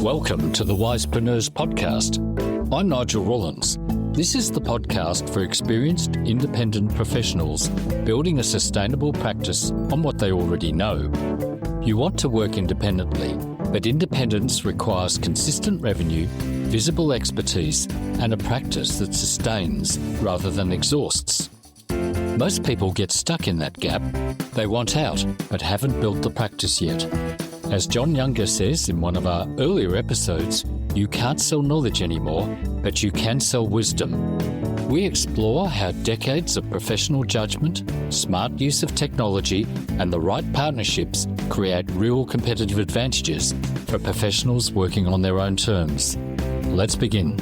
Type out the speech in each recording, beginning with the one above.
Welcome to the Wisepreneurs Podcast. I'm Nigel Rollins. This is the podcast for experienced independent professionals building a sustainable practice on what they already know. You want to work independently, but independence requires consistent revenue, visible expertise, and a practice that sustains rather than exhausts. Most people get stuck in that gap. They want out, but haven't built the practice yet. As John Younger says in one of our earlier episodes, you can't sell knowledge anymore, but you can sell wisdom. We explore how decades of professional judgment, smart use of technology, and the right partnerships create real competitive advantages for professionals working on their own terms. Let's begin.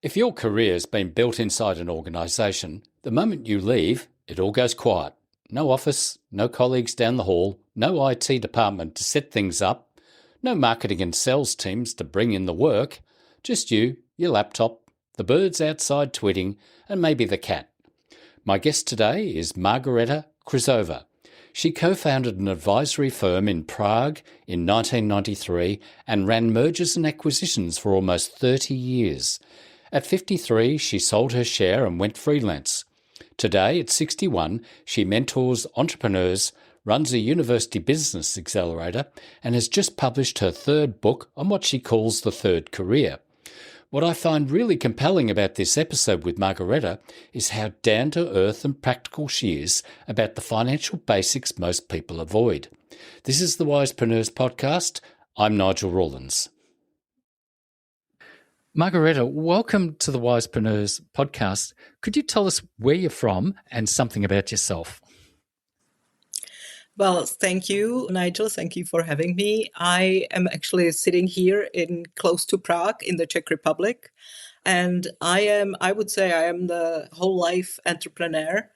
If your career's been built inside an organisation, the moment you leave, it all goes quiet. No office, no colleagues down the hall, no IT department to set things up, no marketing and sales teams to bring in the work, just you, your laptop, the birds outside tweeting, and maybe the cat. My guest today is Margareta Křížová. She co-founded an advisory firm in Prague in 1993 and ran mergers and acquisitions for almost 30 years. At 53, she sold her share and went freelance. Today, at 61, she mentors entrepreneurs, runs a university business accelerator, and has just published her third book on what she calls the third career. What I find really compelling about this episode with Margareta is how down-to-earth and practical she is about the financial basics most people avoid. This is the Wisepreneurs Podcast. I'm Nigel Rollins. Margareta, welcome to the Wisepreneurs Podcast. Could you tell us where you're from and something about yourself? Well, thank you, Nigel. Thank you for having me. I am actually sitting here in close to Prague in the Czech Republic. And I would say I am the whole life entrepreneur.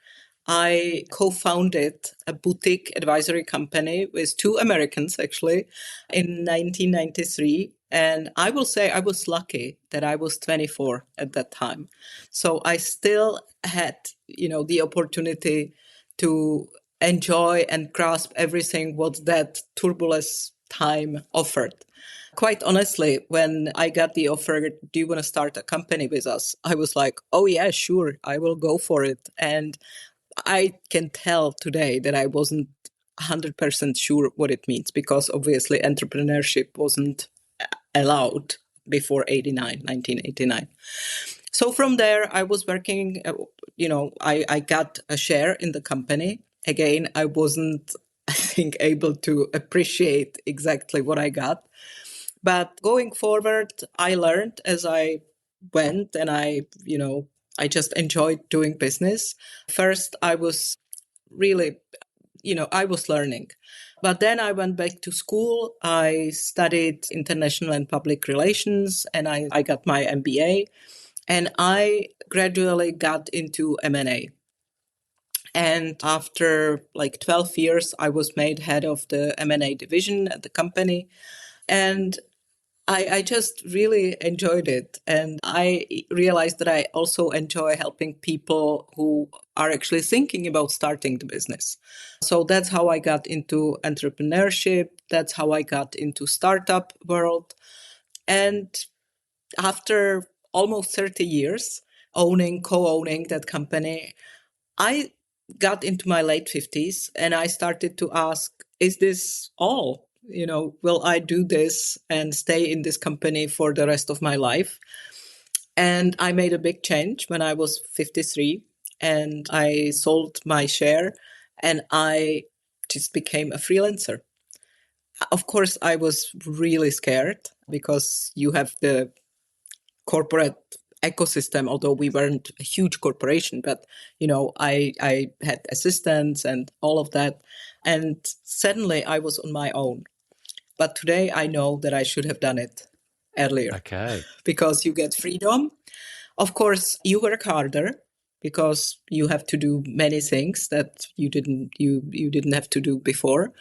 I co-founded a boutique advisory company with two Americans, actually, in 1993. And I will say I was lucky that I was 24 at that time. So I still had, the opportunity to enjoy and grasp everything what that turbulent time offered. Quite honestly, when I got the offer, do you want to start a company with us? I was like, oh yeah, sure, I will go for it. And I can tell today that I wasn't 100% sure what it means because obviously entrepreneurship wasn't allowed before 1989. So from there, I was working, I got a share in the company. Again, I wasn't, I think, able to appreciate exactly what I got. But going forward, I learned as I went and I just enjoyed doing business. First, I was really, I was learning. But then I went back to school. I studied international and public relations and I got my MBA. And I gradually got into M&A. And after 12 years, I was made head of the M&A division at the company. And I just really enjoyed it. And I realized that I also enjoy helping people who are actually thinking about starting the business. So that's how I got into entrepreneurship. That's how I got into startup world. And after almost 30 years co-owning that company, I got into my late 50s and I started to ask, is this all? Will I do this and stay in this company for the rest of my life? And I made a big change when I was 53 and I sold my share and I just became a freelancer. Of course, I was really scared because you have the corporate ecosystem, although we weren't a huge corporation, but, I had assistants and all of that. And suddenly I was on my own. But today I know that I should have done it earlier. Okay. Because you get freedom. Of course, you work harder because you have to do many things that you didn't have to do before.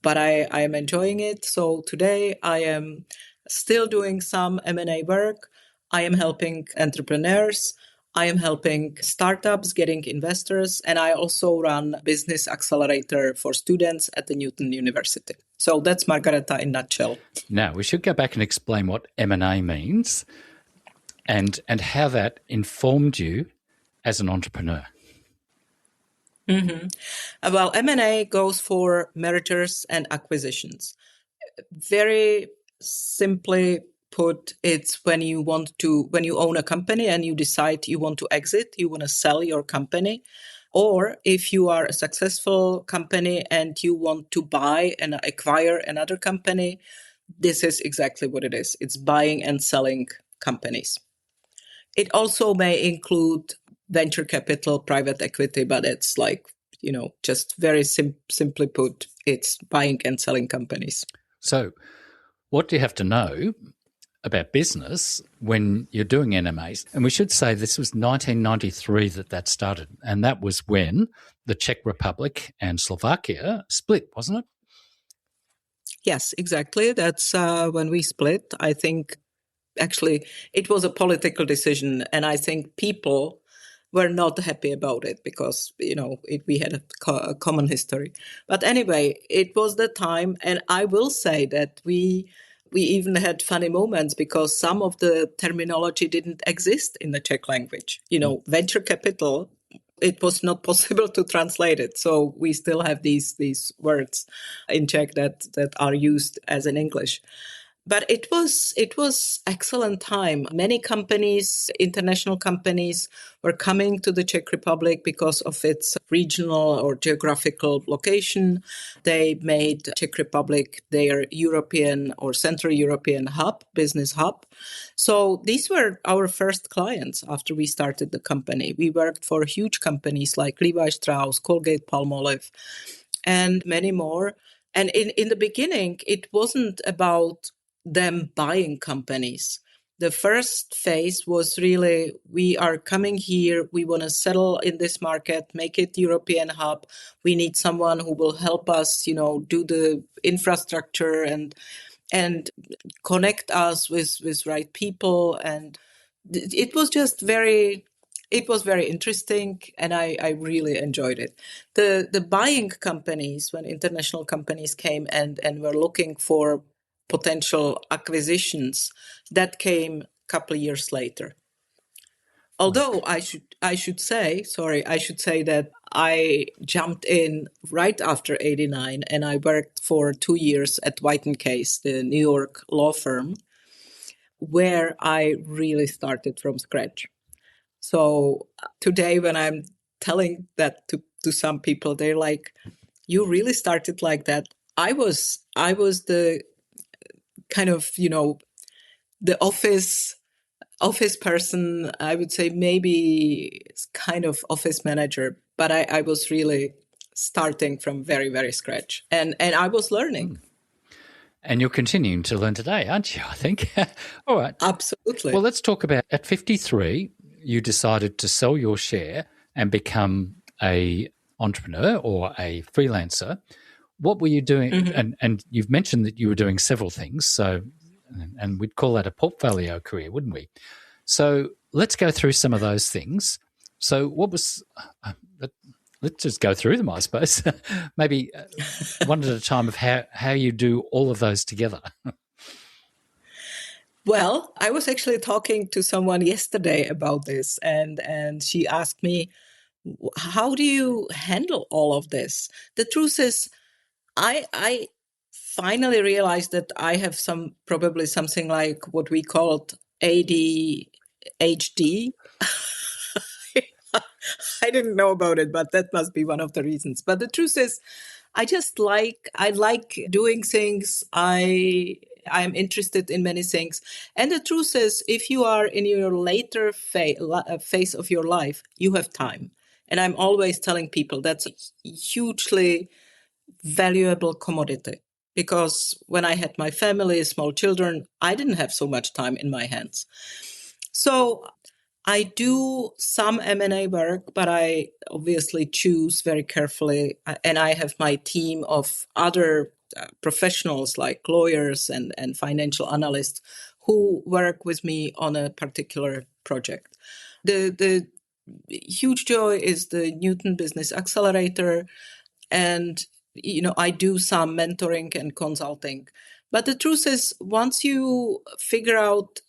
But I am enjoying it. So today I am still doing some M&A work. I am helping entrepreneurs. I am helping startups getting investors, and I also run Business Accelerator for students at the NEWTON University. So that's Margareta in a nutshell. Now, we should go back and explain what M&A means and how that informed you as an entrepreneur. Mm-hmm. Well, M&A goes for mergers and acquisitions. Very simply put, it's when you own a company and you decide you want to exit, you want to sell your company. Or if you are a successful company and you want to buy and acquire another company, this is exactly what it is. It's buying and selling companies. It also may include venture capital, private equity, but it's like, just very simply put, it's buying and selling companies. So what do you have to know about business when you're doing NMAs? And we should say this was 1993 that started, and that was when the Czech Republic and Slovakia split, wasn't it? Yes, exactly. That's when we split. I think actually it was a political decision, and I think people were not happy about it because, we had a common history. But anyway, it was the time, and I will say that we even had funny moments because some of the terminology didn't exist in the Czech language. Venture capital, it was not possible to translate it. So we still have these words in Czech that are used as in English. But it was excellent time. Many companies, international companies, were coming to the Czech Republic because of its regional or geographical location. They made Czech Republic their European or Central European business hub. So these were our first clients after we started the company. We worked for huge companies like Levi Strauss, Colgate-Palmolive, and many more. And in the beginning, it wasn't about them buying companies. The first phase was really, we are coming here, we want to settle in this market, make it European hub. We need someone who will help us, do the infrastructure and connect us with right people. And it was just very interesting, and I really enjoyed it. The buying companies, when international companies came and were looking for potential acquisitions, that came a couple of years later. Although I should say that I jumped in right after 89, and I worked for 2 years at White & Case, the New York law firm, where I really started from scratch. So today when I'm telling that to some people, they're like, you really started like that? I was the kind of, the office person, I would say maybe kind of office manager, but I was really starting from very, very scratch. And I was learning. And you're continuing to learn today, aren't you, I think? All right. Absolutely. Well, let's talk about, at 53, you decided to sell your share and become a entrepreneur or a freelancer. What were you doing? Mm-hmm. And you've mentioned that you were doing several things, so and we'd call that a portfolio career, wouldn't we? So let's go through some of those things. So what was let's just go through them, I suppose. Maybe one at a time of how you do all of those together. Well, I was actually talking to someone yesterday about this, and she asked me, how do you handle all of this? The truth is, I finally realized that I have probably something like what we called ADHD. I didn't know about it, but that must be one of the reasons. But the truth is, I like doing things. I'm interested in many things. And the truth is, if you are in your later phase of your life, you have time. And I'm always telling people that's a hugely valuable commodity. Because when I had my family, small children, I didn't have so much time in my hands. So I do some M&A work, but I obviously choose very carefully. And I have my team of other professionals like lawyers and financial analysts who work with me on a particular project. the huge joy is the NEWTON Business Accelerator. And, I do some mentoring and consulting. But the truth is, once you figure out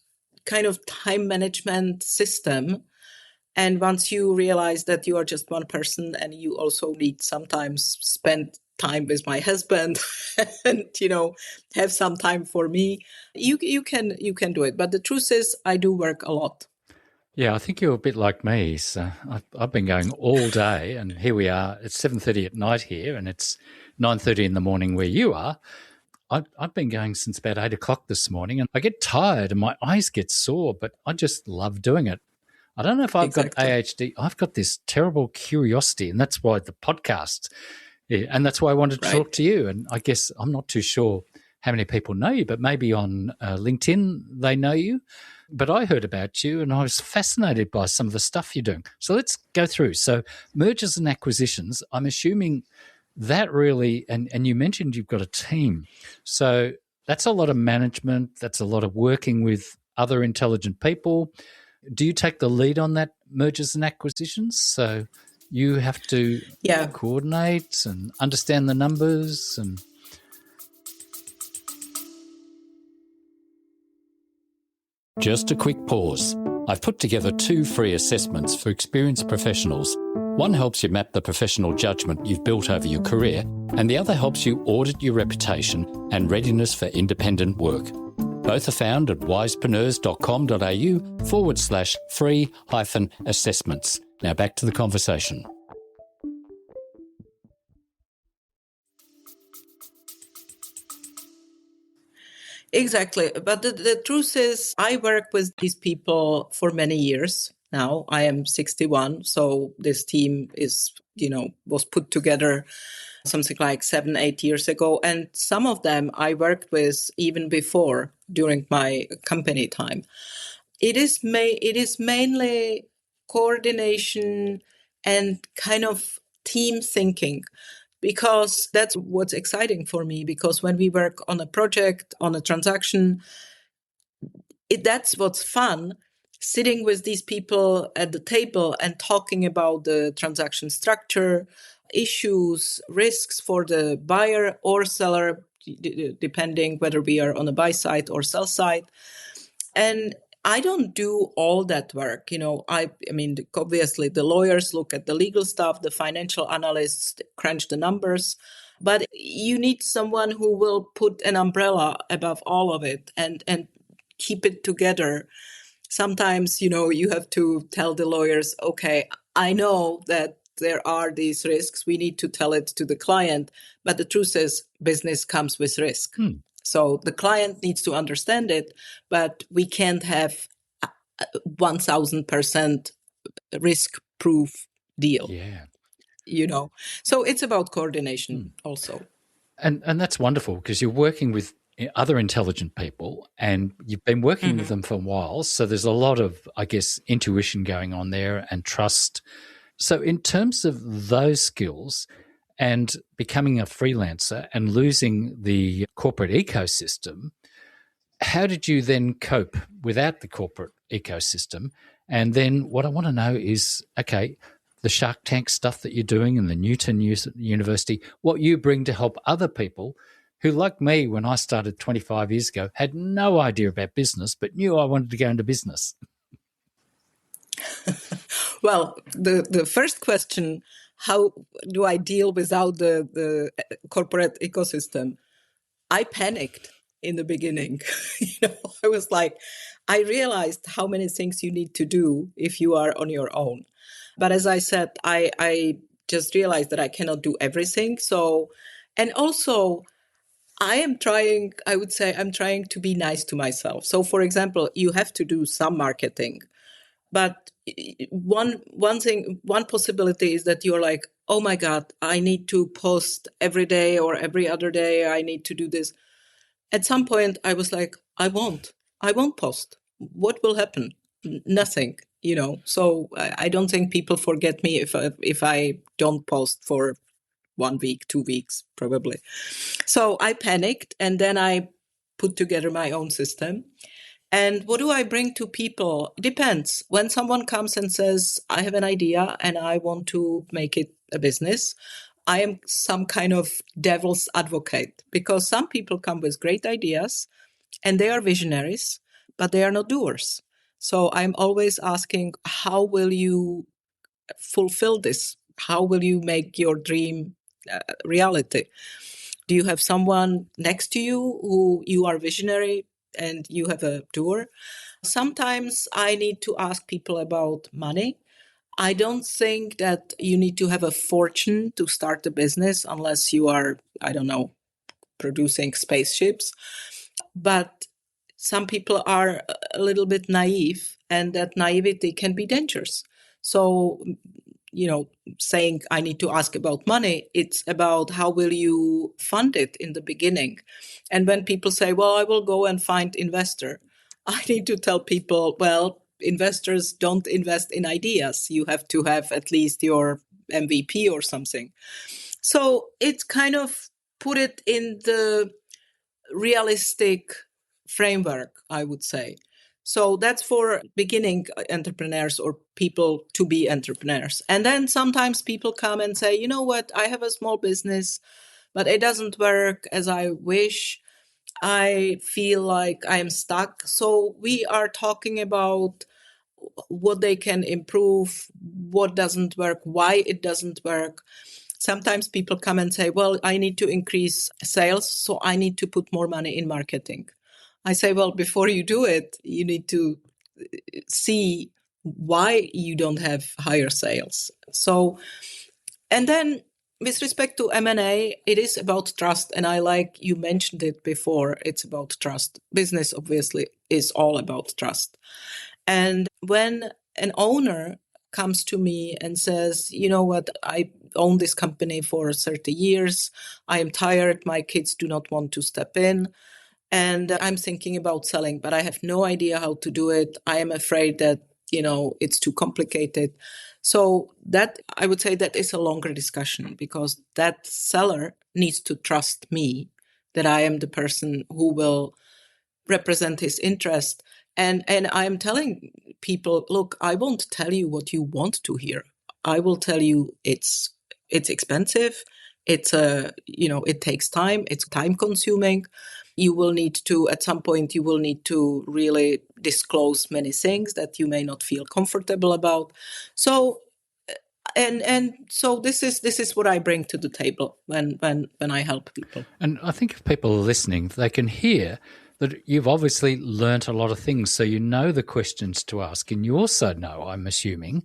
kind of time management system, and once you realize that you are just one person and you also need sometimes spend time with my husband and, have some time for me, you can do it. But the truth is, I do work a lot. Yeah, I think you're a bit like me. So I've been going all day, and here we are. It's 7:30 at night here, and it's 9:30 in the morning where you are. I've been going since about 8 o'clock this morning, and I get tired and my eyes get sore, but I just love doing it. I don't know if I've got ADHD. I've got this terrible curiosity, and that's why the podcast, and that's why I wanted to talk to you. And I guess I'm not too sure how many people know you, but maybe on LinkedIn they know you. But I heard about you and I was fascinated by some of the stuff you're doing. So let's go through. So mergers and acquisitions, I'm assuming that really, and you mentioned you've got a team. So that's a lot of management. That's a lot of working with other intelligent people. Do you take the lead on that mergers and acquisitions? So you have to coordinate and understand the numbers and... Just a quick pause. I've put together 2 free assessments for experienced professionals. One helps you map the professional judgment you've built over your career, and the other helps you audit your reputation and readiness for independent work. Both are found at wisepreneurs.com.au/free-assessments. Now back to the conversation. Exactly. But the truth is, I work with these people for many years now. I am 61. So this team is, was put together something like 7-8 years ago. And some of them I worked with even before, during my company time. It is mainly coordination and kind of team thinking. Because that's what's exciting for me. Because when we work on a project, on a transaction, that's what's fun, sitting with these people at the table and talking about the transaction structure, issues, risks for the buyer or seller, depending whether we are on the buy side or sell side. And I don't do all that work. I mean, obviously the lawyers look at the legal stuff, the financial analysts crunch the numbers, but you need someone who will put an umbrella above all of it and keep it together. Sometimes, you have to tell the lawyers, okay, I know that there are these risks. We need to tell it to the client. But the truth is, business comes with risk. So the client needs to understand it, but we can't have a 1,000% risk-proof deal. Yeah. So it's about coordination also. And that's wonderful because you're working with other intelligent people and you've been working with them for a while. So there's a lot of, I guess, intuition going on there and trust. So in terms of those skills and becoming a freelancer and losing the corporate ecosystem, how did you then cope without the corporate ecosystem? And then what I want to know is, okay, the Shark Tank stuff that you're doing and the NEWTON University, what you bring to help other people who, like me, when I started 25 years ago, had no idea about business, but knew I wanted to go into business. Well, the first question, how do I deal without the corporate ecosystem? I panicked in the beginning. I was like, I realized how many things you need to do if you are on your own. But as I said, I just realized that I cannot do everything. So, and also I'm trying to be nice to myself. So for example, you have to do some marketing, but one possibility is that you're like, oh my God, I need to post every day or every other day. I need to do this. At some point I was like, I won't post. What will happen? Nothing, So I don't think people forget me if I don't post for 1 week, 2 weeks, probably. So I panicked and then I put together my own system. And what do I bring to people? It depends. When someone comes and says, I have an idea and I want to make it a business, I am some kind of devil's advocate, because some people come with great ideas and they are visionaries, but they are not doers. So I'm always asking, how will you fulfill this? How will you make your dream reality? Do you have someone next to you who you are visionary and you have a doer? Sometimes I need to ask people about money. I don't think that you need to have a fortune to start a business unless you are, I don't know, producing spaceships. But some people are a little bit naive, and that naivety can be dangerous. So, saying I need to ask about money, it's about how will you fund it in the beginning. And when people say, well, I will go and find investor, I need to tell people, well, investors don't invest in ideas. You have to have at least your MVP or something. So it's kind of put it in the realistic framework, I would say. So that's for beginning entrepreneurs or people to be entrepreneurs. And then sometimes people come and say, you know what, I have a small business, but it doesn't work as I wish. I feel like I am stuck. So we are talking about what they can improve, what doesn't work, why it doesn't work. Sometimes people come and say, well, I need to increase sales, so I need to put more money in marketing. I say, well, before you do it, you need to see why you don't have higher sales. So, and then with respect to M&A, it is about trust. And I like you mentioned it before, it's about trust. Business obviously is all about trust. And when an owner comes to me and says, you know what, I own this company for 30 years. I am tired. My kids do not want to step in. And I'm thinking about selling, but I have no idea how to do it. I am afraid that, it's too complicated. So that, I would say, that is a longer discussion, because that seller needs to trust me that I am the person who will represent his interest. And I'm telling people, look, I won't tell you what you want to hear. I will tell you it's expensive. It takes time. It's time consuming. You will need to, at some point, you will need to really disclose many things that you may not feel comfortable about. So, and so this is what I bring to the table when I help people. And I think if people are listening, they can hear that you've obviously learnt a lot of things, so you know the questions to ask, and you also know, I'm assuming,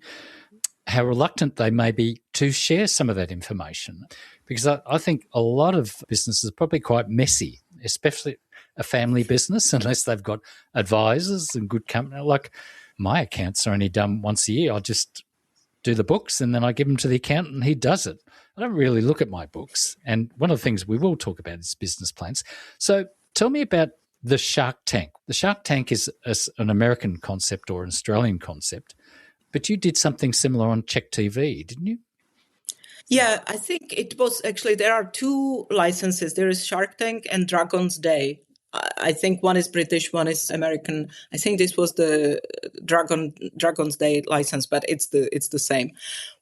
how reluctant they may be to share some of that information. Because I think a lot of businesses are probably quite messy, especially a family business, unless they've got advisors and good company. Like my accounts are only done once a year. I just do the books and then I give them to the accountant and he does it. I don't really look at my books. And one of the things we will talk about is business plans. So tell me about the Shark Tank. The Shark Tank is an American concept or an Australian concept, but you did something similar on Czech TV, didn't you? Yeah, I think it was actually, there are two licenses. There is Shark Tank and Dragon's Day. I think one is British, one is American. I think this was the Dragon's Day license, but it's the same.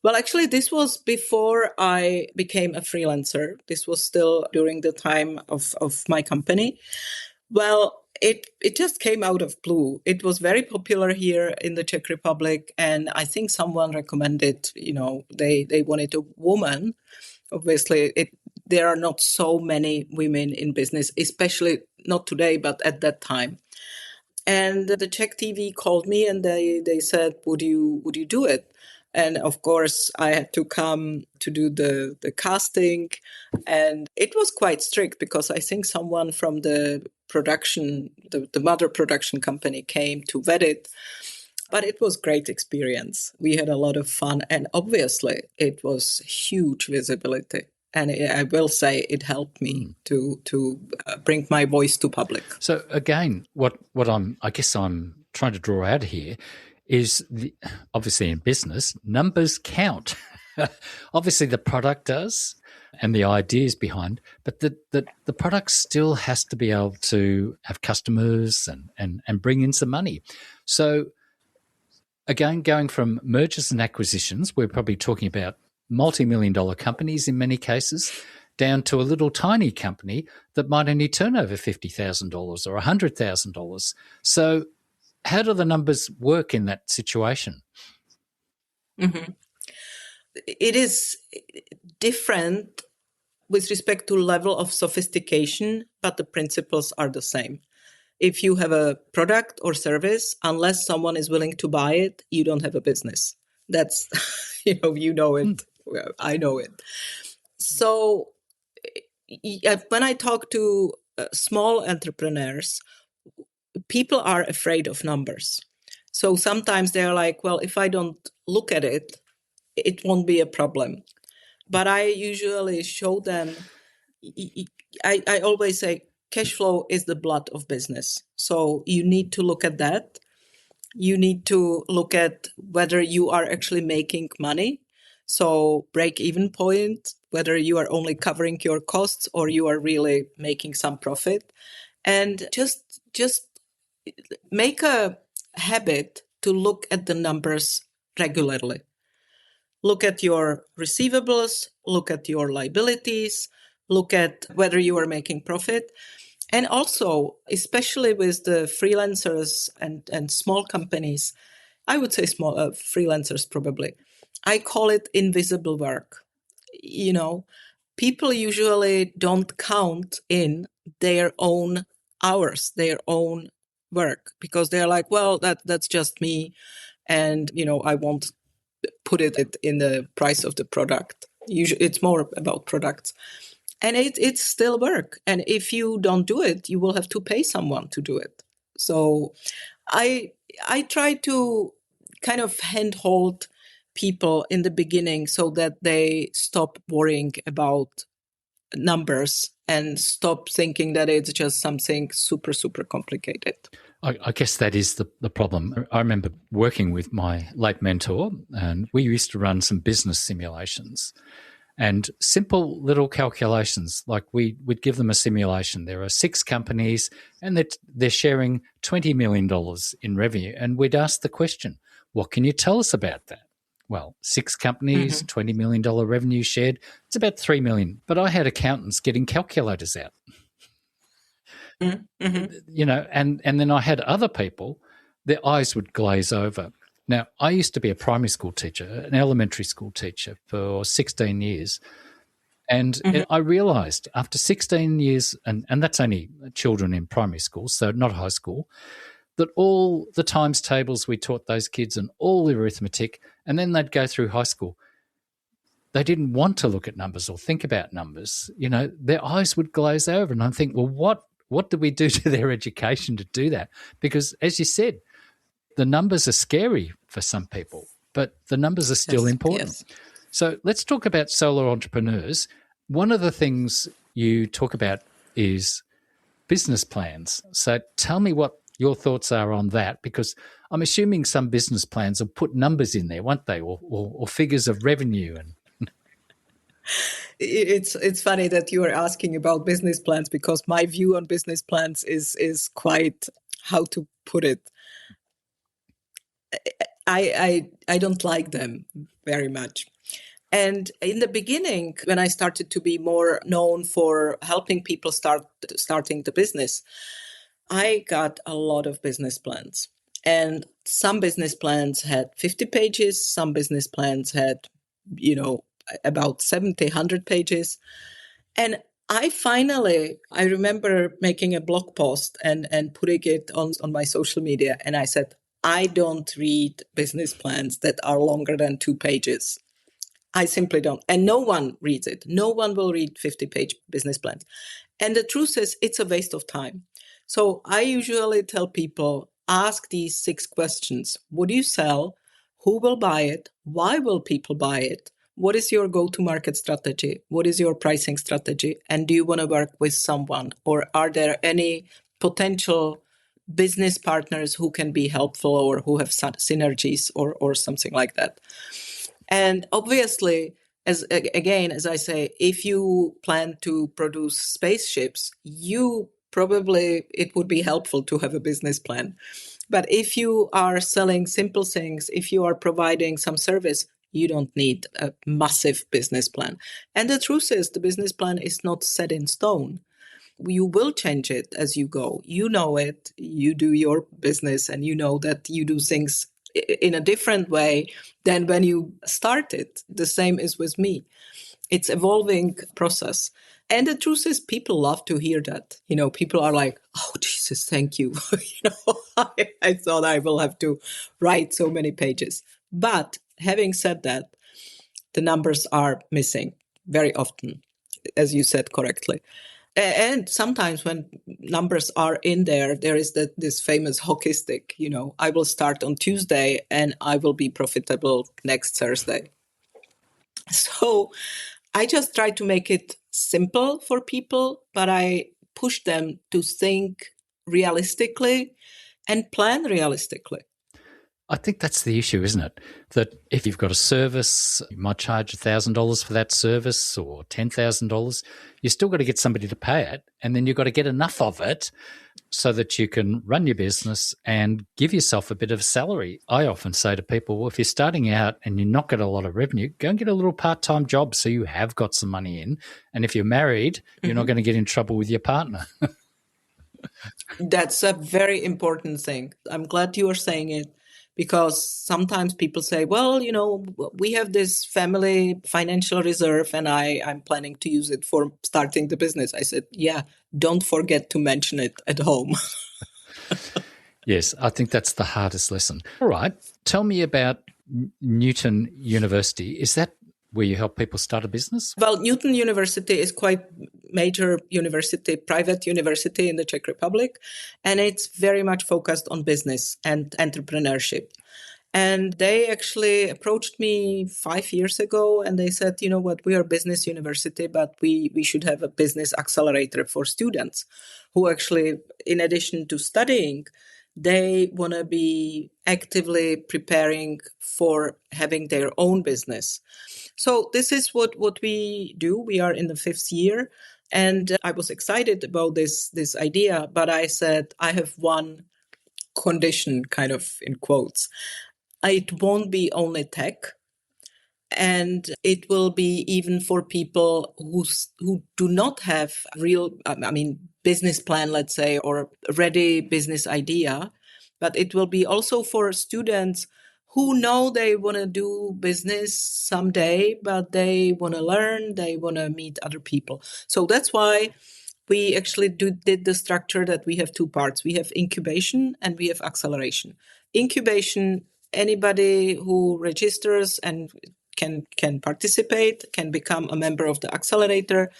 Well, actually, this was before I became a freelancer. This was still during the time of my company. Well, it just came out of blue. It was very popular here in the Czech Republic, and I think someone recommended, they wanted a woman. Obviously, there are not so many women in business, especially not today, but at that time. And the Czech TV called me and they said, would you do it? And of course, I had to come to do the casting. And it was quite strict because I think someone from the production, the mother production company came to vet it. But it was great experience. We had a lot of fun. And obviously, it was huge visibility. And I will say it helped me to bring my voice to public. So again, what I'm trying to draw out here is obviously in business, numbers count. Obviously, the product does and the ideas behind, but the product still has to be able to have customers and bring in some money. So again, going from mergers and acquisitions, we're probably talking about multi-million-dollar companies in many cases, down to a little tiny company that might only turn over $50,000 or $100,000. So how do the numbers work in that situation? Mm-hmm. It is different with respect to level of sophistication, but the principles are the same. If you have a product or service, unless someone is willing to buy it, you don't have a business. That's, you know it. I know it. So when I talk to small entrepreneurs, people are afraid of numbers. So sometimes they're like, well, if I don't look at it, it won't be a problem. But I usually show them, I always say, cash flow is the blood of business. So you need to look at that. You need to look at whether you are actually making money. So break-even point, whether you are only covering your costs or you are really making some profit. And just make a habit to look at the numbers regularly. Look at your receivables, look at your liabilities, look at whether you are making profit. And also, especially with the freelancers and small companies, I would say small freelancers probably, I call it invisible work. People usually don't count in their own hours, their own work, because they're like, well, that's just me. And, I won't put it in the price of the product. Usually it's more about products. And it's still work. And if you don't do it, you will have to pay someone to do it. So I try to kind of handhold people in the beginning so that they stop worrying about numbers and stop thinking that it's just something super, super complicated. I guess that is the problem. I remember working with my late mentor, and we used to run some business simulations and simple little calculations. Like we'd give them a simulation. There are 6 companies and they're sharing $20 million in revenue. And we'd ask the question, what can you tell us about that? Well, 6 companies, $20 million revenue shared. It's about $3 million. But I had accountants getting calculators out. And then I had other people, their eyes would glaze over. Now, I used to be a primary school teacher, an elementary school teacher for 16 years. And I realized after 16 years, and that's only children in primary school, so not high school, that all the times tables we taught those kids and all the arithmetic, and then they'd go through high school, they didn't want to look at numbers or think about numbers. Their eyes would glaze over. And I think, well, what do we do to their education to do that? Because as you said, the numbers are scary for some people, but the numbers are still important. Yes. So let's talk about solo entrepreneurs. One of the things you talk about is business plans. So tell me what your thoughts are on that, because I'm assuming some business plans will put numbers in there, won't they, or figures of revenue and It's funny that you are asking about business plans, because my view on business plans is quite, how to put it, I don't like them very much. And in the beginning, when I started to be more known for helping people starting the business, I got a lot of business plans. And some business plans had 50 pages, some business plans had, about 70, 100 pages. And I remember making a blog post and putting it on my social media. And I said, I don't read business plans that are longer than 2 pages. I simply don't. And no one reads it. No one will read 50-page business plans. And the truth is, it's a waste of time. So I usually tell people, ask these 6 questions. What do you sell? Who will buy it? Why will people buy it? What is your go-to-market strategy? What is your pricing strategy? And do you want to work with someone? Or are there any potential business partners who can be helpful or who have synergies or something like that? And obviously, as I say, if you plan to produce spaceships, it would be helpful to have a business plan. But if you are selling simple things, if you are providing some service, you don't need a massive business plan. And the truth is, the business plan is not set in stone. You will change it as you go. You know it, you do your business, and you know that you do things in a different way than when you started. The same is with me. It's evolving process. And the truth is, people love to hear that. People are like, oh, Jesus, thank you. I thought I will have to write so many pages. But having said that, the numbers are missing very often, as you said correctly. And sometimes when numbers are in there, there is this famous hockey stick, I will start on Tuesday and I will be profitable next Thursday. So I just try to make it simple for people, but I push them to think realistically and plan realistically. I think that's the issue, isn't it? That if you've got a service, you might charge $1,000 for that service or $10,000. You still got to get somebody to pay it, and then you've got to get enough of it so that you can run your business and give yourself a bit of a salary. I often say to people, well, if you're starting out and you're not getting a lot of revenue, go and get a little part-time job so you have got some money in. And if you're married, you're not going to get in trouble with your partner. That's a very important thing. I'm glad you are saying it. Because sometimes people say, well, we have this family financial reserve and I'm planning to use it for starting the business. I said, yeah, don't forget to mention it at home. Yes, I think that's the hardest lesson. All right. Tell me about NEWTON University. Is that where you help people start a business? Well, NEWTON University is quite major university, private university in the Czech Republic, and it's very much focused on business and entrepreneurship. And they actually approached me 5 years ago and they said, you know what, we are a business university, but we should have a business accelerator for students who actually, in addition to studying, they want to be actively preparing for having their own business. So this is what we do. We are in the 5th year. And I was excited about this idea, but I said, I have one condition, kind of in quotes. It won't be only tech. And it will be even for people who do not have real, business plan, let's say, or ready business idea. But it will be also for students who know they want to do business someday, but they want to learn, they want to meet other people. So that's why we actually did the structure that we have 2 parts. We have incubation and we have acceleration. Incubation, anybody who registers and can participate, can become a member of the accelerator,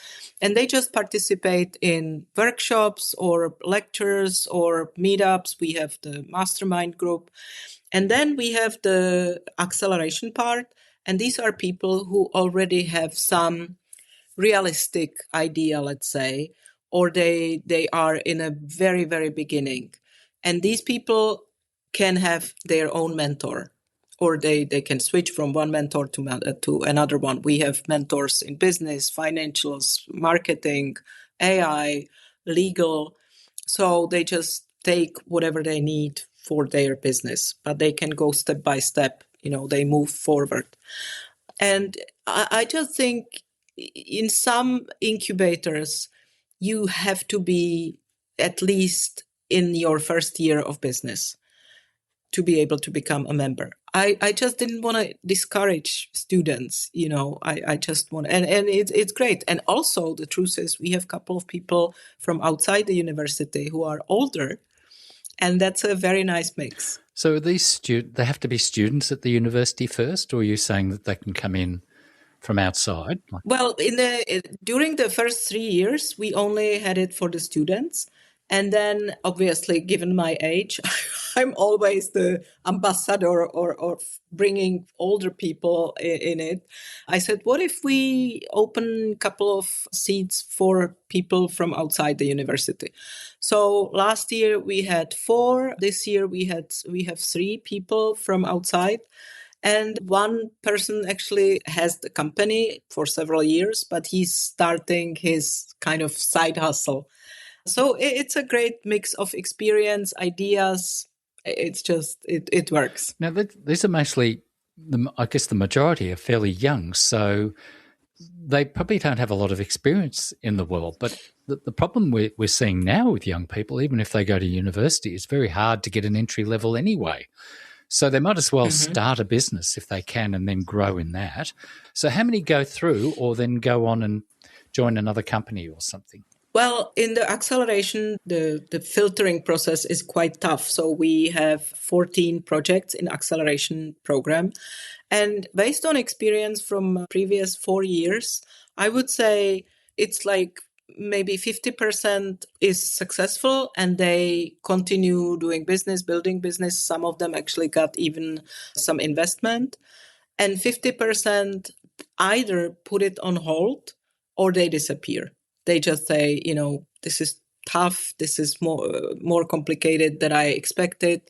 and they just participate in workshops or lectures or meetups. We have the mastermind group. And then we have the acceleration part, and these are people who already have some realistic idea, let's say, or they are in a very, very beginning. And these people can have their own mentor, or they can switch from one mentor to another one. We have mentors in business, financials, marketing, AI, legal. So they just take whatever they need for their business, but they can go step by step, they move forward. And I just think in some incubators, you have to be at least in your first year of business to be able to become a member. I just didn't want to discourage students, I just want, and it's great. And also the truth is we have a couple of people from outside the university who are older, and that's a very nice mix. So these they have to be students at the university first, or are you saying that they can come in from outside? Well, during the first 3 years, we only had it for the students. And then, obviously, given my age, I'm always the ambassador or bringing older people in it. I said, what if we open a couple of seats for people from outside the university? So last year we had 4. This year we have 3 people from outside. And one person actually has the company for several years, but he's starting his kind of side hustle. So it's a great mix of experience, ideas. It's just, it works. Now, these are mostly, I guess the majority are fairly young, so they probably don't have a lot of experience in the world. But the problem we're seeing now with young people, even if they go to university, it's very hard to get an entry level anyway. So they might as well start a business if they can and then grow in that. So how many go through or then go on and join another company or something? Well, in the acceleration, the filtering process is quite tough. So we have 14 projects in acceleration program. And based on experience from previous 4 years, I would say it's like maybe 50% is successful and they continue doing business, building business. Some of them actually got even some investment. And 50% either put it on hold or they disappear. They just say, this is tough. This is more complicated than I expected.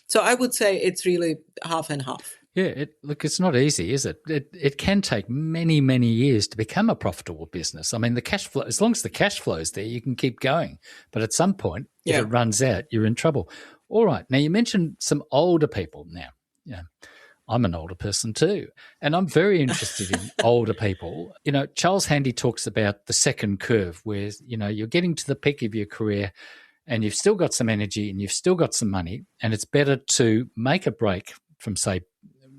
So I would say it's really half and half. Yeah, it's not easy, is it? It can take many, many years to become a profitable business. I mean, the cash flow, as long as the cash flow is there, you can keep going. But at some point, if it runs out, you're in trouble. All right. Now, you mentioned some older people now. Yeah, I'm an older person too, and I'm very interested in older people. Charles Handy talks about the second curve where, you're getting to the peak of your career and you've still got some energy and you've still got some money, and it's better to make a break from, say,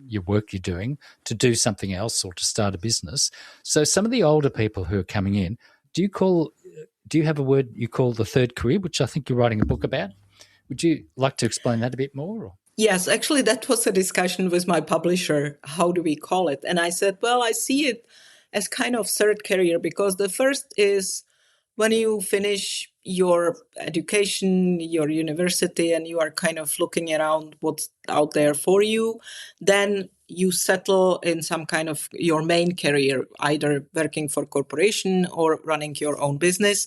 your work you're doing to do something else or to start a business. So some of the older people who are coming in, do you have a word you call the third career, which I think you're writing a book about? Would you like to explain that a bit more? Or? Yes, actually, that was a discussion with my publisher. How do we call it? And I said, well, I see it as kind of third career because the first is when you finish your education, your university, and you are kind of looking around what's out there for you, then you settle in some kind of your main career, either working for a corporation or running your own business.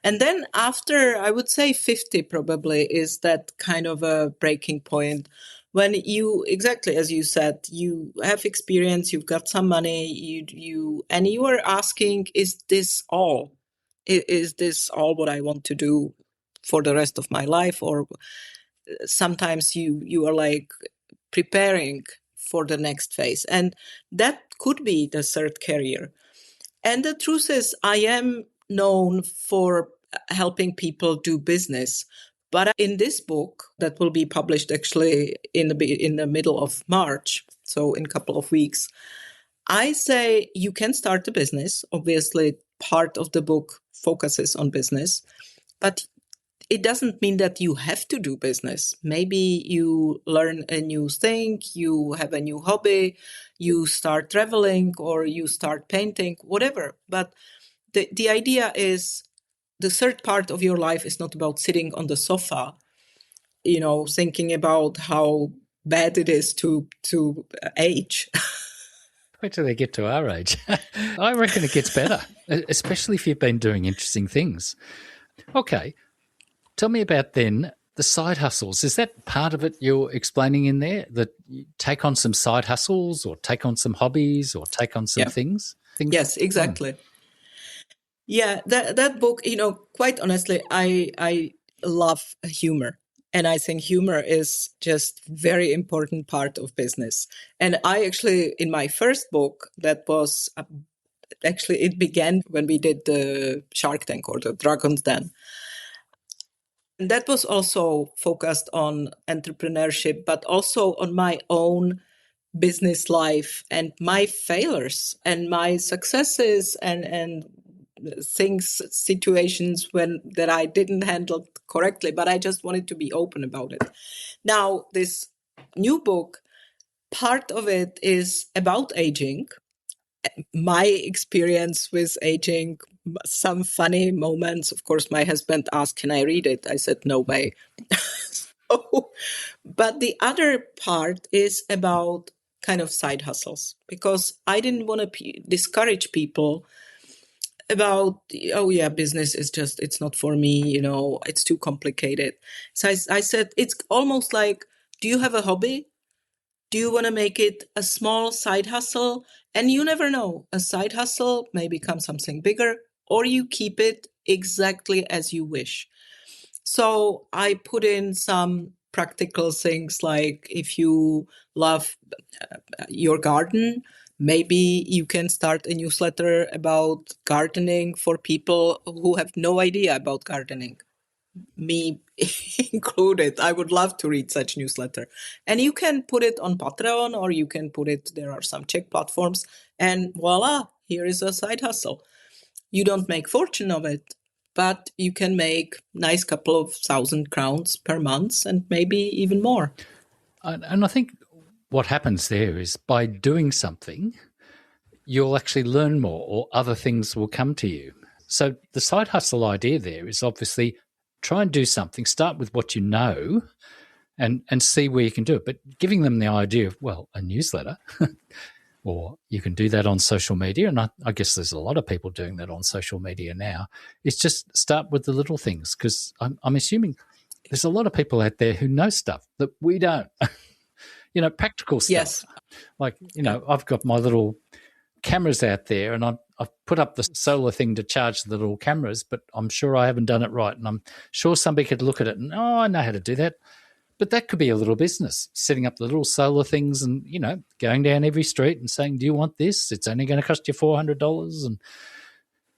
And then after, I would say 50 probably is that kind of a breaking point when you, exactly as you said, you have experience, you've got some money, and you are asking, is this all? Is this all what I want to do for the rest of my life? Or sometimes you are like preparing for the next phase. And that could be the third career. And the truth is, I am known for helping people do business. But in this book that will be published actually in the middle of March, so in a couple of weeks, I say you can start a business. Obviously, part of the book focuses on business, but it doesn't mean that you have to do business. Maybe you learn a new thing, you have a new hobby, you start traveling or you start painting, whatever. But the idea is the third part of your life is not about sitting on the sofa, thinking about how bad it is to age. Wait till they get to our age. I reckon it gets better, especially if you've been doing interesting things. Okay. Tell me about then the side hustles. Is that part of it you're explaining in there, that you take on some side hustles or take on some hobbies or take on some things? Yes, exactly. Yeah, that book, quite honestly, I love humor. And I think humor is just very important part of business. And I actually, in my first book, that was actually, it began when we did the Shark Tank or the Dragon's Den. And that was also focused on entrepreneurship, but also on my own business life and my failures and my successes and things, situations that I didn't handle correctly, but I just wanted to be open about it. Now, this new book, part of it is about aging, my experience with aging, some funny moments. Of course, my husband asked, can I read it? I said, no way. But the other part is about kind of side hustles, because I didn't want to discourage people about, business is just, it's not for me, it's too complicated. So I said, it's almost like, do you have a hobby? Do you want to make it a small side hustle? And you never know, a side hustle may become something bigger, or you keep it exactly as you wish. So I put in some practical things, like if you love your garden, maybe you can start a newsletter about gardening for people who have no idea about gardening. Me included. I would love to read such newsletter. And you can put it on Patreon, or you can put it, there are some Czech platforms, and voila, here is a side hustle. You don't make fortune of it, but you can make nice couple of 1,000 crowns per month, and maybe even more. And I think what happens there is, by doing something, you'll actually learn more, or other things will come to you. So the side hustle idea there is obviously try and do something, start with what you know, and see where you can do it. But giving them the idea of, well, a newsletter, or you can do that on social media, and I guess there's a lot of people doing that on social media now. It's just start with the little things, because I'm assuming there's a lot of people out there who know stuff that we don't. Practical stuff. Yes. Like, I've got my little cameras out there, and I've put up the solar thing to charge the little cameras, but I'm sure I haven't done it right. And I'm sure somebody could look at it and, I know how to do that. But that could be a little business, setting up the little solar things and, going down every street and saying, do you want this? It's only going to cost you $400, and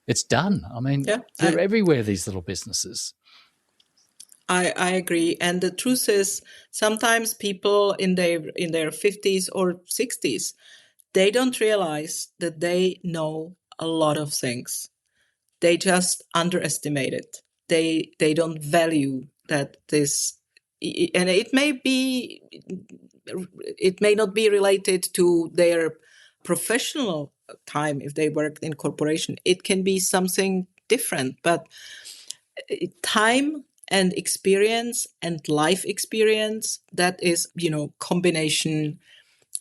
it's done. I mean, they're everywhere, these little businesses. I agree. And the truth is, sometimes people in their 50s or 60s, they don't realize that they know a lot of things. They just underestimate it. They don't value that this, and it may not be related to their professional time if they work in corporation. It can be something different, but time and experience and life experience, that is, combination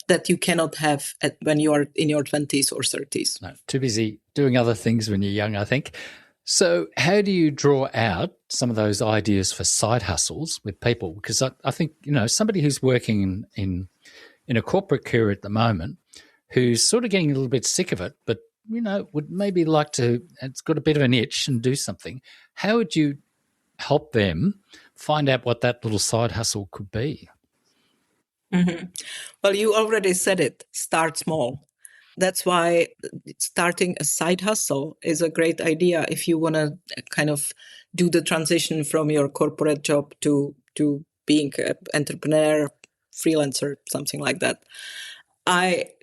that you cannot have when you are in your 20s or 30s. No, too busy doing other things when you're young, I think. So how do you draw out some of those ideas for side hustles with people? Because I think, somebody who's working in a corporate career at the moment, who's sort of getting a little bit sick of it, but, would maybe like to, it's got a bit of an itch and do something. How would you help them find out what that little side hustle could be? Mm-hmm. Well, you already said it, start small. That's why starting a side hustle is a great idea if you want to kind of do the transition from your corporate job to being an entrepreneur, freelancer, something like that.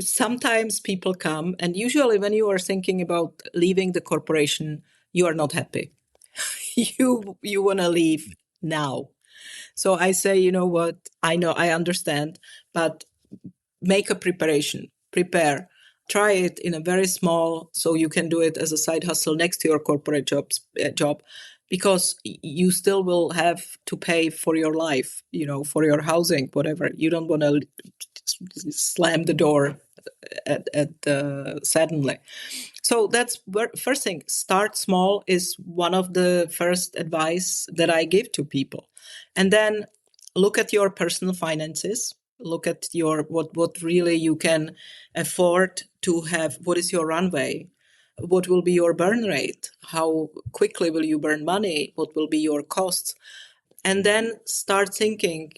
Sometimes people come, and usually when you are thinking about leaving the corporation, you are not happy. You want to leave now. So I say, you know what, I know, I understand, but make a preparation, prepare, try it in a very small, so you can do it as a side hustle next to your corporate job, because you still will have to pay for your life, for your housing, whatever. You don't want to slam the door suddenly. So that's first thing. Start small is one of the first advice that I give to people. And then look at your personal finances. Look at your what really you can afford to have. What is your runway? What will be your burn rate? How quickly will you burn money? What will be your costs? And then start thinking,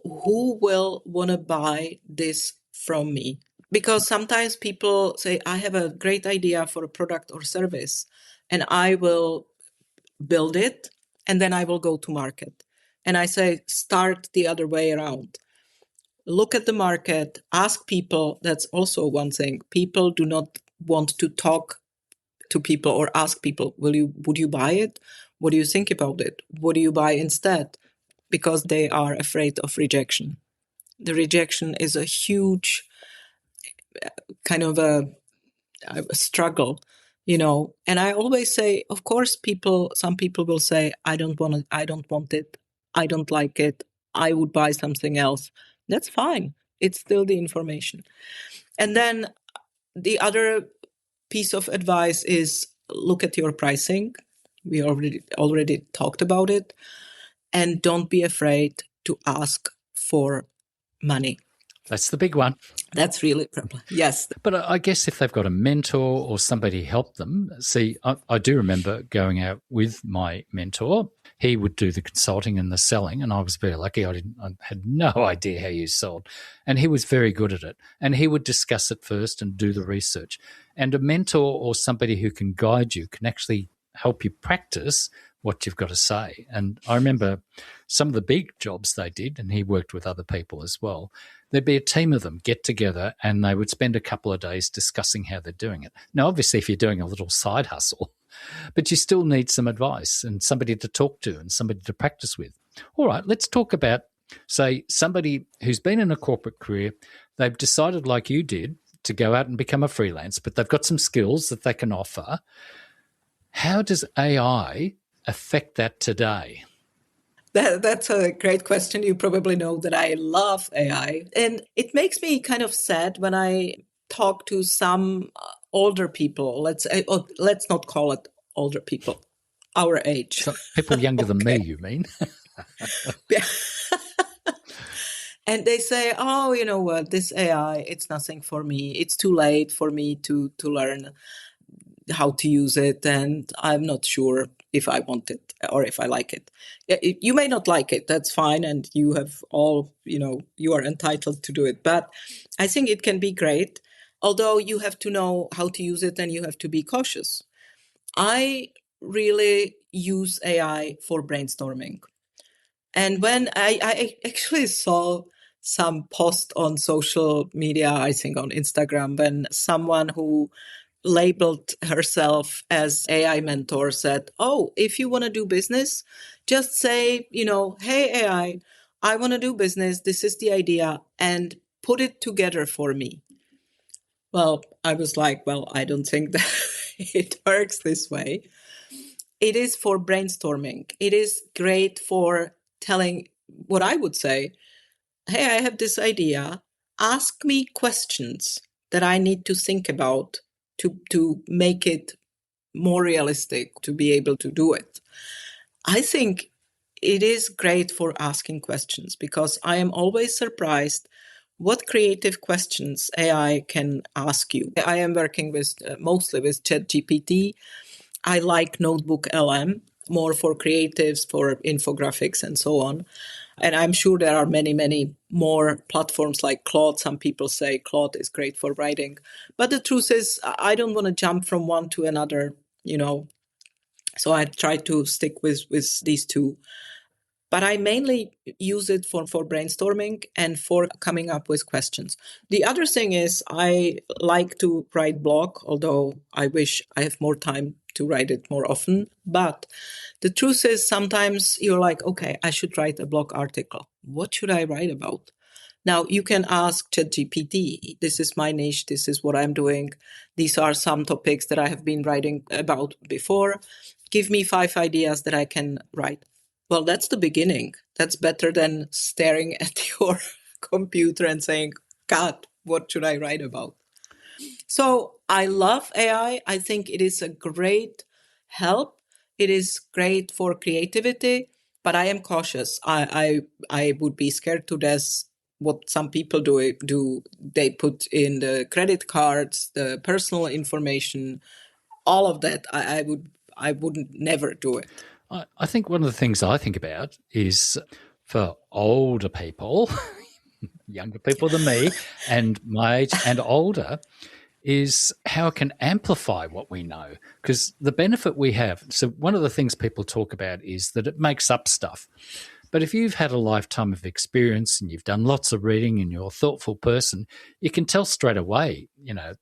who will want to buy this from me? Because sometimes people say, I have a great idea for a product or service, and I will build it, and then I will go to market. And I say, start the other way around. Look at the market, ask people. That's also one thing. People do not want to talk to people or ask people, would you buy it? What do you think about it? What do you buy instead? Because they are afraid of rejection. The rejection is a huge kind of a struggle, and I always say, of course, some people will say, I don't want it, I don't like it, I would buy something else. That's fine. It's still the information. And then the other piece of advice is, look at your pricing. We already talked about it. And don't be afraid to ask for money, That's the big one. That's really a problem. Yes. But I guess if they've got a mentor or somebody help them, see, I do remember going out with my mentor. He would do the consulting and the selling, and I was very lucky. I had no idea how you sold, and he was very good at it. And he would discuss it first and do the research. And a mentor or somebody who can guide you can actually help you practice what you've got to say. And I remember some of the big jobs they did, and he worked with other people as well. There'd be a team of them get together and they would spend a couple of days discussing how they're doing it. Now, obviously, if you're doing a little side hustle, but you still need some advice and somebody to talk to and somebody to practice with. All right, let's talk about, say, somebody who's been in a corporate career. They've decided, like you did, to go out and become a freelance, but they've got some skills that they can offer. How does AI affect that today? That's a great question. You probably know that I love AI. And it makes me kind of sad when I talk to some older people. Let's not call it older people, our age. So people younger than me, you mean? And they say, oh, you know what, this AI, it's nothing for me. It's too late for me to learn how to use it, and I'm not sure if I want it or if I like it. You may not like it, that's fine, and you have all, you are entitled to do it. But I think it can be great, although you have to know how to use it and you have to be cautious. I really use AI for brainstorming. And when I actually saw some post on social media, I think on Instagram, when someone who labeled herself as AI mentor said, oh, if you want to do business, just say, hey, AI, I want to do business. This is the idea, and put it together for me. Well, I was like, well, I don't think that it works this way. It is for brainstorming. It is great for telling what I would say. Hey, I have this idea. Ask me questions that I need to think about to make it more realistic, to be able to do it. I think it is great for asking questions, because I am always surprised what creative questions AI can ask you. I am working with mostly with ChatGPT. I like Notebook LM more for creatives, for infographics and so on. And I'm sure there are many, many more platforms like Claude. Some people say Claude is great for writing. But the truth is, I don't want to jump from one to another, So I try to stick with these two. But I mainly use it for brainstorming and for coming up with questions. The other thing is I like to write blog, although I wish I have more time to write it more often. But the truth is, sometimes you're like, okay, I should write a blog article. What should I write about? Now, you can ask ChatGPT, this is my niche, this is what I'm doing. These are some topics that I have been writing about before. Give me 5 ideas that I can write. Well, that's the beginning. That's better than staring at your computer and saying, God, what should I write about? So I love AI. I think it is a great help. It is great for creativity, but I am cautious. I would be scared to death what some people do. They put in the credit cards, the personal information, all of that. I wouldn't never do it. I think one of the things I think about is for older people, younger people than me, and my age and older, is how it can amplify what we know. Because the benefit we have, so one of the things people talk about is that it makes up stuff. But if you've had a lifetime of experience and you've done lots of reading and you're a thoughtful person, you can tell straight away,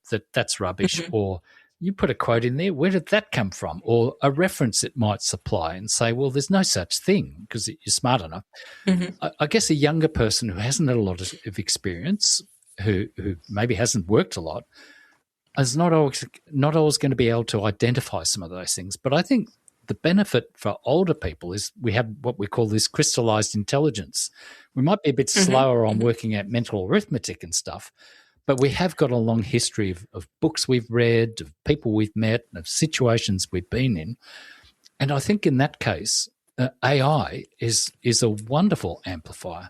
that that's rubbish, or you put a quote in there, where did that come from? Or a reference it might supply and say, well, there's no such thing, because you're smart enough. I guess a younger person who hasn't had a lot of experience, who maybe hasn't worked a lot, is not always going to be able to identify some of those things. But I think the benefit for older people is we have what we call this crystallized intelligence. We might be a bit slower on working out mental arithmetic and stuff, but we have got a long history of books we've read, of people we've met, of situations we've been in. And I think in that case, AI is a wonderful amplifier.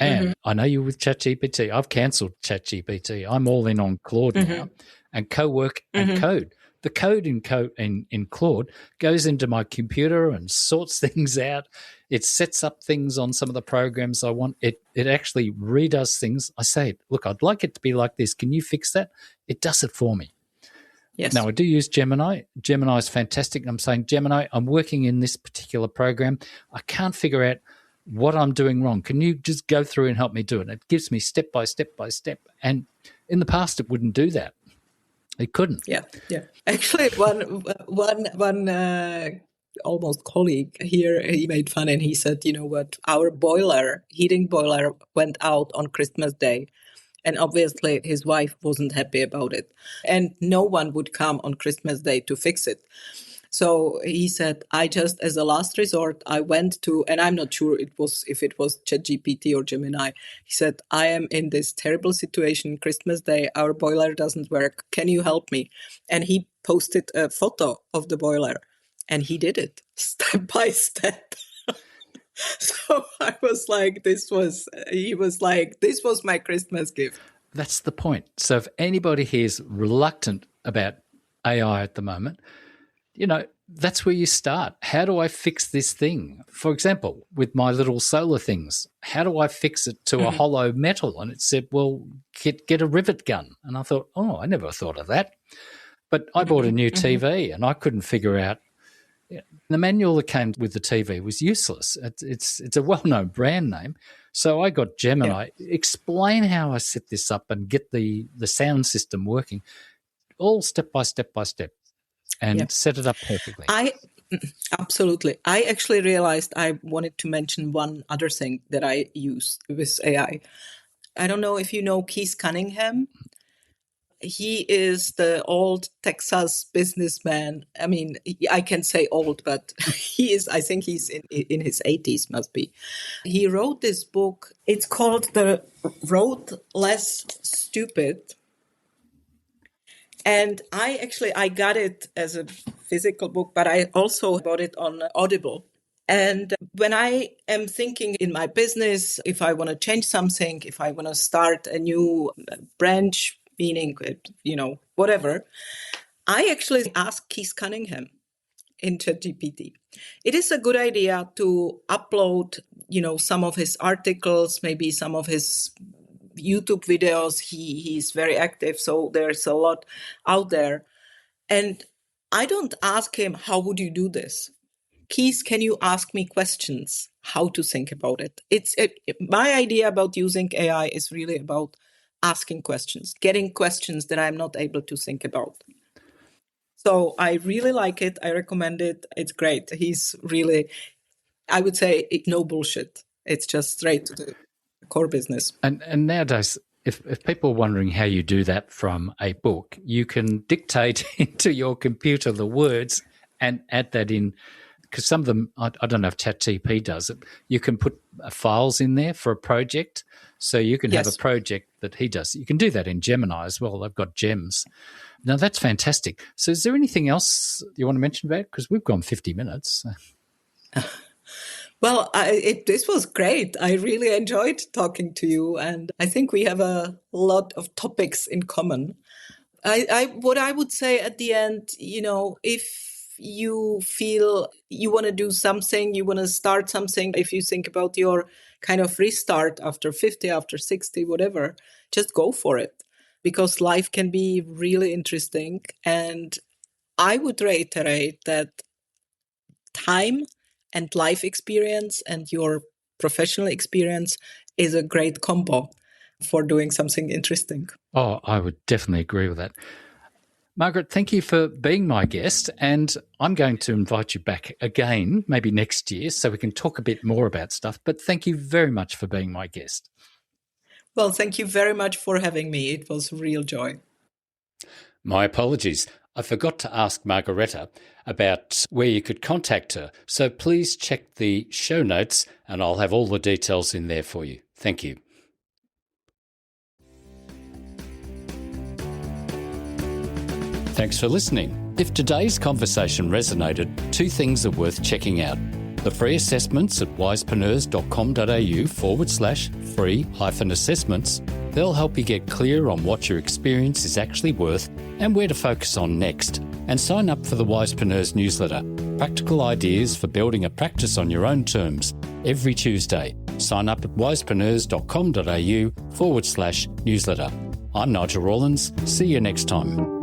And I know you're with ChatGPT. I've cancelled ChatGPT. I'm all in on Claude now, and co-work and code. The code in Claude goes into my computer and sorts things out. It sets up things on some of the programs I want. It actually redoes things. I say, look, I'd like it to be like this. Can you fix that? It does it for me. Yes. Now, I do use Gemini. Gemini is fantastic. I'm saying, Gemini, I'm working in this particular program. I can't figure out what I'm doing wrong. Can you just go through and help me do it? It gives me step by step by step. And in the past, it wouldn't do that. It couldn't. Yeah. Actually, one almost colleague here, he made fun and he said, you know what, our heating boiler went out on Christmas Day. And obviously his wife wasn't happy about it. And no one would come on Christmas Day to fix it. So he said, I just, as a last resort, I went to, and I'm not sure if it was ChatGPT or Gemini. He said, I am in this terrible situation, Christmas Day, our boiler doesn't work. Can you help me? And he posted a photo of the boiler and he did it step by step. So I was like, this was my Christmas gift. That's the point. So if anybody here is reluctant about AI at the moment, you know, that's where you start. How do I fix this thing? For example, with my little solar things, how do I fix it to a hollow metal? And it said, well, get a rivet gun. And I thought, oh, I never thought of that. But I bought a new TV and I couldn't figure out. The manual that came with the TV was useless. It's a well-known brand name. So I got Gemini, explain how I set this up and get the sound system working, all step by step by step. And set it up perfectly. Absolutely. I actually realized I wanted to mention one other thing that I use with AI. I don't know if you know Keith Cunningham. He is the old Texas businessman. I mean, I can say old, but I think he's in his 80s, must be. He wrote this book. It's called The Road Less Stupid. And I got it as a physical book, but I also bought it on Audible. And when I am thinking in my business, if I want to change something, if I want to start a new branch, meaning, you know, whatever, I actually ask Keith Cunningham in ChatGPT. It is a good idea to upload, you know, some of his articles, maybe some of his YouTube videos. He's very active, so there's a lot out there. And I don't ask him, how would you do this? Keith, can you ask me questions how to think about it? My idea about using AI is really about asking questions, getting questions that I'm not able to think about. So I really like it. I recommend it. It's great. He's really, I would say, no bullshit. It's just straight to the core business. And nowadays, if people are wondering how you do that from a book, you can dictate into your computer the words and add that in, because some of them, I don't know if ChatGPT does it, you can put files in there for a project. So you can have a project that he does. You can do that in Gemini as well. They've got gems. Now, that's fantastic. So is there anything else you want to mention about it? Because we've gone 50 minutes. Well, this was great. I really enjoyed talking to you, and I think we have a lot of topics in common. What I would say at the end, you know, if you feel you want to do something, you want to start something, if you think about your kind of restart after 50, after 60, whatever, just go for it, because life can be really interesting. And I would reiterate that time and life experience and your professional experience is a great combo for doing something interesting. Oh, I would definitely agree with that. Margaret, thank you for being my guest, and I'm going to invite you back again, maybe next year, so we can talk a bit more about stuff. But thank you very much for being my guest. Well, thank you very much for having me. It was a real joy. My apologies. I forgot to ask Margareta about where you could contact her. So please check the show notes and I'll have all the details in there for you. Thank you. Thanks for listening. If today's conversation resonated, 2 things are worth checking out. The free assessments at wisepreneurs.com.au/free-assessments. They'll help you get clear on what your experience is actually worth and where to focus on next. And sign up for the Wisepreneurs newsletter. Practical ideas for building a practice on your own terms every Tuesday. Sign up at wisepreneurs.com.au/newsletter. I'm Nigel Rawlins. See you next time.